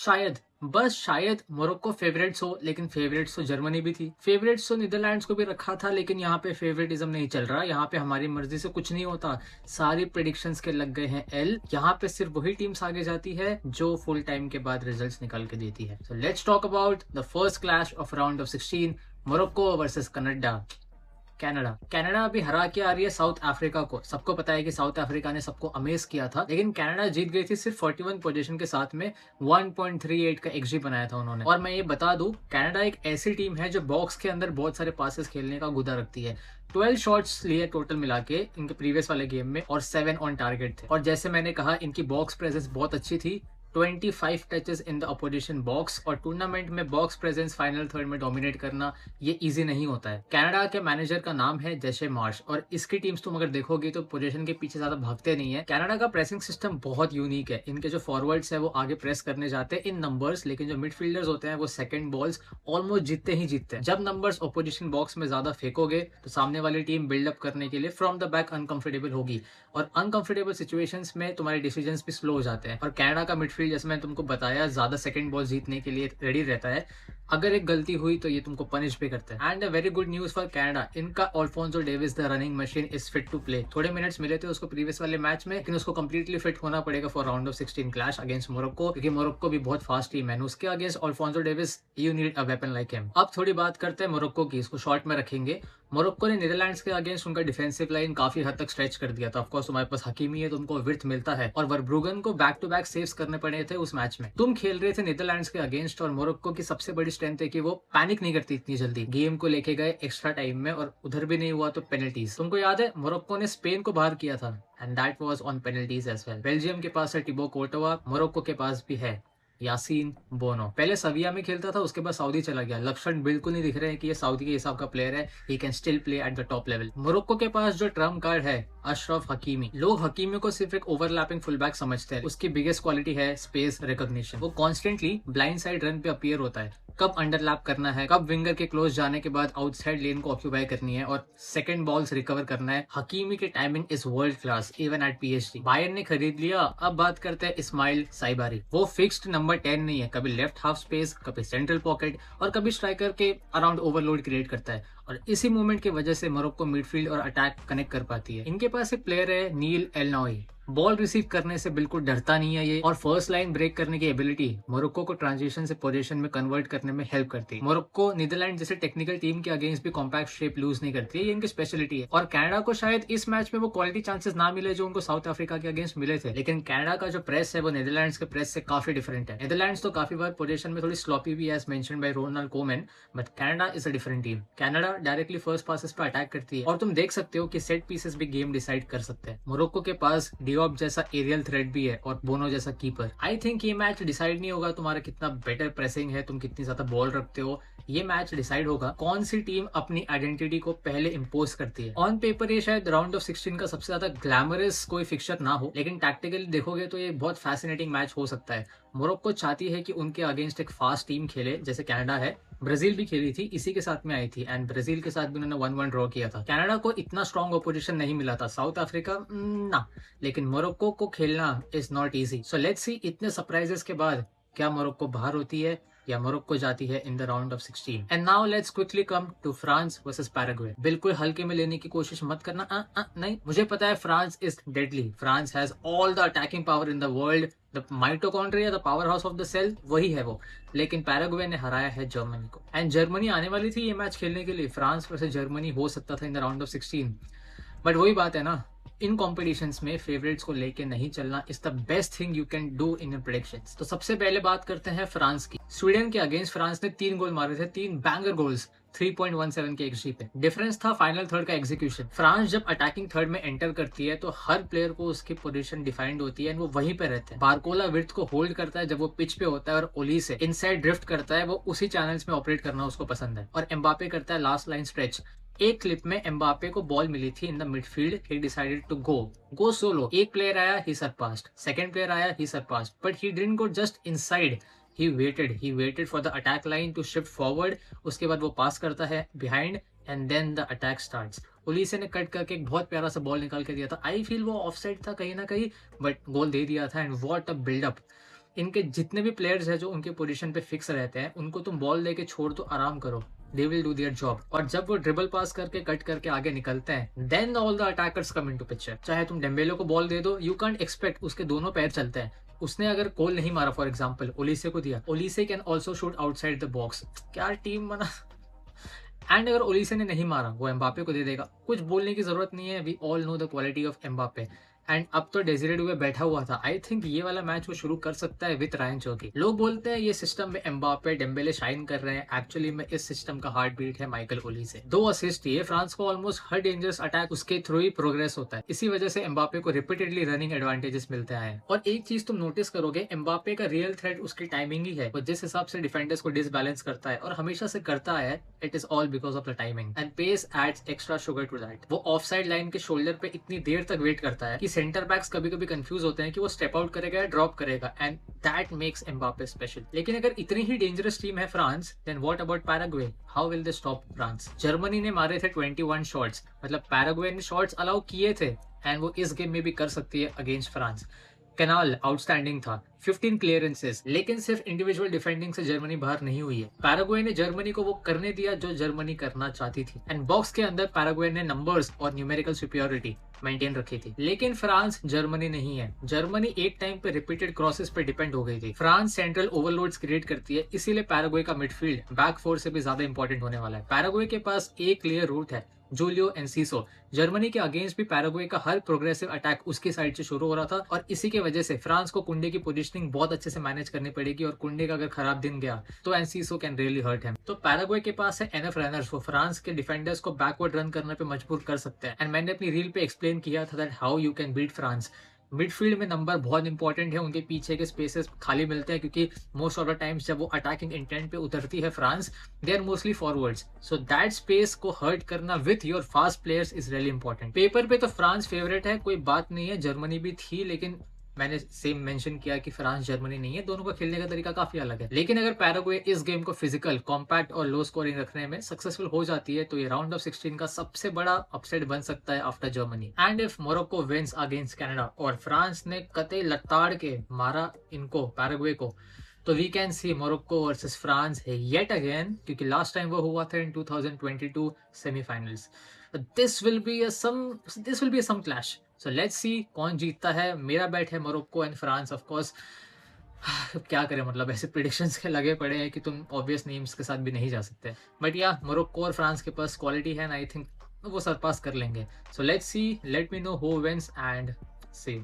शायद, बस शायद मोरक्को फेवरेट्स हो, लेकिन फेवरेट्स तो जर्मनी भी थी। फेवरेट्स तो नीदरलैंड्स को भी रखा था, लेकिन यहाँ पे फेवरेटिज्म नहीं चल रहा। यहाँ पे हमारी मर्जी से कुछ नहीं होता। सारी प्रेडिक्शंस के लग गए हैं एल। यहाँ पे सिर्फ वही टीम्स आगे जाती है जो फुल टाइम के बाद रिजल्ट्स निकाल के देती है। So let's talk about the first clash of round of 16, Morocco versus Canada. Canada अभी हरा के आ रही है साउथ अफ्रीका को। सबको पता है कि साउथ अफ्रीका ने सबको अमेज किया था, लेकिन कनाडा जीत गई थी सिर्फ 41 पोजीशन के साथ में। 1.38 का एक्सजी बनाया था उन्होंने। और मैं ये बता दूं, कनाडा एक ऐसी टीम है जो बॉक्स के अंदर बहुत सारे पासेस खेलने का गुदा रखती है। 12 शॉट्स लिए टोटल मिला के इनके प्रीवियस वाले गेम में, और 7 ऑन टारगेट थे। और जैसे मैंने कहा, इनकी बॉक्स प्रेजेंस बहुत अच्छी थी। 25 touches in the opposition box. और टूर्नामेंट में बॉक्स प्रेजेंस फाइनल थर्ड में डोमिनेट करना ये इजी नहीं होता है। कनाडा के मैनेजर का नाम है जेशे मार्श, और इसकी टीम्स तुम अगर देखोगे तो पोजीशन के पीछे ज्यादा भागते नहीं है। कनाडा का प्रेसिंग सिस्टम बहुत यूनिक है। इनके जो फॉरवर्ड्स है वो आगे प्रेस करने जाते हैं इन नंबर्स, लेकिन जो मिडफील्डर्स होते हैं वो सेकंड बॉल्स ऑलमोस्ट जीतते ही जीतते हैं। जब नंबर्स अपोजिशन बॉक्स में ज्यादा फेंकोगे तो सामने वाली टीम बिल्डअप करने के लिए फ्रॉम द बैक अनकंफर्टेबल होगी, और अनकंफर्टेबल सिचुएशंस में तुम्हारे डिसीजंस भी स्लो हो जाते हैं। और कनाडा का मिडफील्ड, जैसे मैंने तुमको बताया, ज्यादा सेकंड बॉल जीतने के लिए रेडी रहता है। अगर एक गलती हुई तो ये तुमको पनिश भी करता है। And a very good news for Canada, इनका Alphonso Davies the running machine is fit to play. थोड़े मिनट्स मिले थे उसको प्रीवियस वाले मैच में, लेकिन उसको कंप्लीटली फिट होना पड़ेगा for round of 16 clash against Morocco, क्योंकि मोरक्को भी बहुत फास्ट टीम है। उसके against Alfonso Davis you need a weapon like him. अब थोड़ी बात करते हैं मोरक्को की, इसको शॉर्ट में रखेंगे। मोरक्को ने नीदरलैंड्स के अगेंस्ट उनका डिफेंसिव लाइन काफी हद तक स्ट्रेच कर दिया था। ऑफ कोर्स तुम्हारे पास हकीमी है तो उनको विड्थ मिलता है, और वर्ब्रुगन को बैक टू बैक सेव्स करने पड़े थे उस मैच में। तुम खेल रहे थे नीदरलैंड्स के अगेंस्ट, और मोरक्को की सबसे बड़ी स्ट्रेंथ है कि वो पैनिक नहीं करती इतनी जल्दी। गेम को लेके गए एक्स्ट्रा टाइम में, और उधर भी नहीं हुआ तो पेनल्टीज। तुमको याद है मोरक्को ने स्पेन को बाहर किया था, and that was on penalties as well. Belgium के पास है टिबो कोर्टोवा, मोरक्को के पास भी है यासीन बोनो। पहले सविया में खेलता था, उसके बाद सऊदी चला गया। लक्षण बिल्कुल नहीं दिख रहे हैं कि ये सऊदी के हिसाब का प्लेयर है। He can still play at the top level. Morocco के पास जो ट्रम्प कार्ड है अशरफ हकीमी। लोग हकीमी को सिर्फ एक ओवरलैपिंग फुलबैक समझते हैं। उसकी बिगेस्ट क्वालिटी है स्पेस रिकॉग्निशन। वो कॉन्स्टेंटली ब्लाइंड साइड रन पे अपीयर होता है, कब अंडरलैप करना है, कब विंगर के क्लोज जाने के बाद आउटसाइड लेन को ऑक्यूपाई करनी है, और सेकंड बॉल्स रिकवर करना है। हकीमी की timing is world class even at PSG. Bayern ने खरीद लिया। अब बात करते हैं इस्माइल साइबारी। वो फिक्स्ड नंबर 10 नहीं है, कभी लेफ्ट हाफ स्पेस, कभी सेंट्रल पॉकेट, और कभी स्ट्राइकर के अराउंड ओवरलोड क्रिएट करता है। और इसी मूवमेंट की वजह से मोरक्को मिडफील्ड और अटैक कनेक्ट कर पाती है। इनके पास एक प्लेयर है नील एलनोई। बॉल रिसीव करने से बिल्कुल डरता नहीं है ये, और फर्स्ट लाइन ब्रेक करने की एबिलिटी मोरक्को को ट्रांजिशन से पोजीशन में कन्वर्ट करने में हेल्प करती है। मोरक्को नीदरलैंड जैसे टेक्निकल टीम के अगेंस्ट भी कॉम्पैक्ट शेप लूज नहीं करती है, ये इनकी स्पेशलिटी है। और कनाडा को शायद इस मैच में वो क्वालिटी चांसेस ना मिले जो उनको साउथ अफ्रीका के अगेंस्ट मिले थे, लेकिन कनाडा का जो प्रेस है वो नीदरलैंड्स के प्रेस से काफी डिफरेंट है। नीदरलैंड्स तो काफी बार पोजीशन में थोड़ी स्लॉपी भी as mentioned by Ronald Koeman, but Canada is a different team. Canada directly first passes पे अटैक करती है, और तुम देख सकते हो कि सेट पीसेस भी गेम डिसाइड कर सकते हैं। मोरक्को के पास डियोप जैसा एरियल थ्रेट भी है, और बोनो जैसा कीपर। आई थिंक ये मैच डिसाइड नहीं होगा तुम्हारा कितना बेटर प्रेसिंग है, तुम कितनी ज्यादा बॉल रखते हो। ये मैच डिसाइड होगा कौन सी टीम अपनी आइडेंटिटी को पहले इंपोज करती है। ऑन पेपर ये शायद राउंड ऑफ 16 का सबसे ज्यादा ग्लैमरस कोई फिक्चर ना हो, लेकिन टैक्टिकली देखोगे तो ये बहुत फैसिनेटिंग मैच हो सकता है। मोरक्को चाहती है कि उनके अगेंस्ट एक फास्ट टीम खेले, जैसे कनाडा है। ब्राजील भी खेली थी, इसी के साथ में आई थी, एंड ब्राजील के साथ भी उन्होंने 1-1 ड्रॉ किया था। कनाडा को इतना स्ट्रॉन्ग अपोजिशन नहीं मिला था, साउथ अफ्रीका ना, लेकिन मोरक्को को खेलना is not easy. So let's सी इतने सरप्राइजेस के बाद क्या मोरक्को बाहर होती है या मोरक्को जाती है in the round of 16। And now let's quickly come to France versus Paraguay. बिल्कुल हल्के में लेने की कोशिश मत करना। नहीं, मुझे पता है France is deadly. France has all the attacking power in the world. The mitochondria, the powerhouse of the cell, वही है वो। लेकिन पैराग्वे ने हराया है जर्मनी को, एंड जर्मनी आने वाली थी ये मैच खेलने के लिए। फ्रांस वर्सेस जर्मनी हो सकता था इन द राउंड ऑफ 16, बट वही बात है ना, इन कॉम्पिटिशन्स में फेवरेट्स को लेके नहीं चलना is the best thing you can do in predictions. तो सबसे पहले बात करते हैं फ्रांस की। स्वीडन के अगेंस्ट फ्रांस ने 3 गोल मारे थे, 3 बैंगर गोल्स 3.17 के एक्सजी पे। डिफरेंस था फाइनल थर्ड का एग्जीक्यूशन। फ्रांस जब अटैकिंग थर्ड में एंटर करती है तो हर प्लेयर को उसकी पोजीशन डिफाइंड होती है, वो वहीं पे रहते हैं। बारकोला विड्थ को होल्ड करता है जब वो पिच पे होता है, और ओली से इनसाइड ड्रिफ्ट करता है। वो उसी चैनल्स में ऑपरेट करना उसको पसंद है। और एम्बापे करता है लास्ट लाइन स्ट्रेच। एक क्लिप में एम्बापे को बॉल मिली थी in the midfield, he decided to go solo. एक प्लेयर आया, ही सरपास्ड। सेकंड प्लेयर आया, he surpassed, but he didn't go just inside, he waited for the attack line to shift forward। उसके बाद वो पास करता है behind, and then the attack starts। ओलीसे ने cut करके एक बहुत प्यारा सा बॉल निकाल के दिया था। आई फील वो ऑफसाइड था कहीं ना कहीं, बट गोल दे दिया था। And what a buildup. इनके जितने भी प्लेयर्स हैं जो उनके पोजीशन पे फिक्स रहते हैं, उनको तुम बॉल देके छोड़ दो, आराम करो, they will do their job. और जब वो ड्रिबल पास करके कट करके आगे निकलते हैं, then all the attackers come into picture. चाहे तुम डेम्बेले को बॉल दे दो, यू कांट एक्सपेक्ट उसके दोनों पैर चलते हैं। उसने अगर गोल नहीं मारा फॉर एग्जांपल, ओलिसे को दिया, Olise can also shoot outside the box. क्या टीम बना। एंड अगर ओलिसे ने नहीं मारा, वो एम्बापे को दे देगा। कुछ बोलने की जरूरत नहीं है, we all know the quality of Mbappe. And अब तो डेजिरे डुवे बैठा हुआ था, आई थिंक ये वाला मैच वो शुरू कर सकता है विद रायन चोकी। लोग बोलते हैं ये सिस्टम में एम्बापे डेम्बेले शाइन कर रहे हैं, एक्चुअली में इस सिस्टम का हार्ट बीट है माइकल ओलिसे। 2 असिस्ट दिए, फ्रांस को ऑलमोस्ट हर डेंजरस अटैक उसके थ्रू ही प्रोग्रेस होता है। इसी वजह से एम्बापे को रिपीटेडली रनिंग एडवांटेजेस मिलते हैं। और एक चीज तुम नोटिस करोगे, एम्बापे का रियल थ्रेट उसकी टाइमिंग ही है। वो जिस हिसाब से डिफेंडर्स को डिसबैलेंस करता है और हमेशा से करता है, it is all because of the timing and pace adds extra sugar to that. वो ऑफ साइड लाइन के शोल्डर पे इतनी देर तक वेट करता है कि सेंटर बैक्स कभी कभी कंफ्यूज होते हैं कि वो स्टेप आउट करेगा या ड्रॉप करेगा, and that makes Mbappe special. लेकिन अगर इतनी ही डेंजरस टीम है France, then what about Paraguay? How will they stop France? Germany ने मारे थे 21 शॉट्स, मतलब पैराग्वे ने शॉट्स अलाउ किए थे, एंड वो इस गेम में भी कर सकती है अगेंस्ट फ्रांस। कैनाल आउटस्टैंडिंग था, 15 क्लियरेंसेस, लेकिन सिर्फ इंडिविजुअल डिफेंडिंग से जर्मनी बाहर नहीं हुई है। पैराग्वे ने जर्मनी को वो करने दिया जो जर्मनी करना चाहती थी, एंड बॉक्स के अंदर पैराग्वे ने नंबर्स और न्यूमेरिकल सुपीरियरिटी मेंटेन रखी थी। लेकिन फ्रांस जर्मनी नहीं है। जर्मनी एक टाइम पे रिपीटेड क्रॉसेस पे डिपेंड हो गई थी। फ्रांस सेंट्रल ओवरलोड्स क्रिएट करती है, इसीलिए पैराग्वे का मिडफील्ड बैक फोर से भी ज्यादा इंपॉर्टेंट होने वाला है। पैराग्वे के पास एक क्लियर रूट है, जूलियो एंसिसो। जर्मनी के अगेंस्ट भी पैराग्वे का हर प्रोग्रेसिव अटैक उसकी साइड से शुरू हो रहा था, और इसी के वजह से फ्रांस को कुंडे की पोजीशनिंग बहुत अच्छे से मैनेज करनी पड़ेगी, और कुंडे का अगर खराब दिन गया तो एंसिसो कैन रियली हर्ट हिम। तो पैराग्वे के पास है एनएफ रनर्स, वो फ्रांस के डिफेंडर्स को बैकवर्ड रन करने पे मजबूर कर सकते हैं। एंड मैंने अपनी रील पे एक्सप्लेन किया था that how you can beat France. Midfield में नंबर बहुत इंपॉर्टेंट है, उनके पीछे के स्पेसेस खाली मिलते हैं, क्योंकि मोस्ट ऑफ द टाइम्स जब वो अटैकिंग इंटेंट पे उतरती है France, they are mostly forwards, so that space को हर्ट करना with your fast players is really important. Paper पे तो फ्रांस फेवरेट है, कोई बात नहीं है, जर्मनी भी थी, लेकिन मैंने सेम मेंशन किया कि फ्रांस जर्मनी नहीं है, दोनों का खेलने का तरीका काफी अलग है। लेकिन अगर पैराग्वे इस गेम को फिजिकल, कॉम्पैक्ट और लो स्कोरिंग रखने में सक्सेसफुल हो जाती है, तो ये राउंड ऑफ 16 का सबसे बड़ा अपसेट बन सकता है after Germany. And if Morocco wins against Canada और फ्रांस ने कते लताड़ के मारा इनको, पैराग्वे को, तो we can see Morocco versus France है येट अगेन, क्योंकि लास्ट टाइम वो हुआ था in 2022 semifinals. This will be some clash. So let's see कौन जीतता है। मेरा बैट है Morocco and France, of course. क्या करें, मतलब ऐसे प्रिडिक्शंस के लगे पड़े हैं कि तुम ऑब्वियस नेम्स के साथ भी नहीं जा सकते, बट या मोरक्को और फ्रांस के पास क्वालिटी है, ना आई थिंक वो सरपास कर लेंगे। So let's see, let me know who wins and C.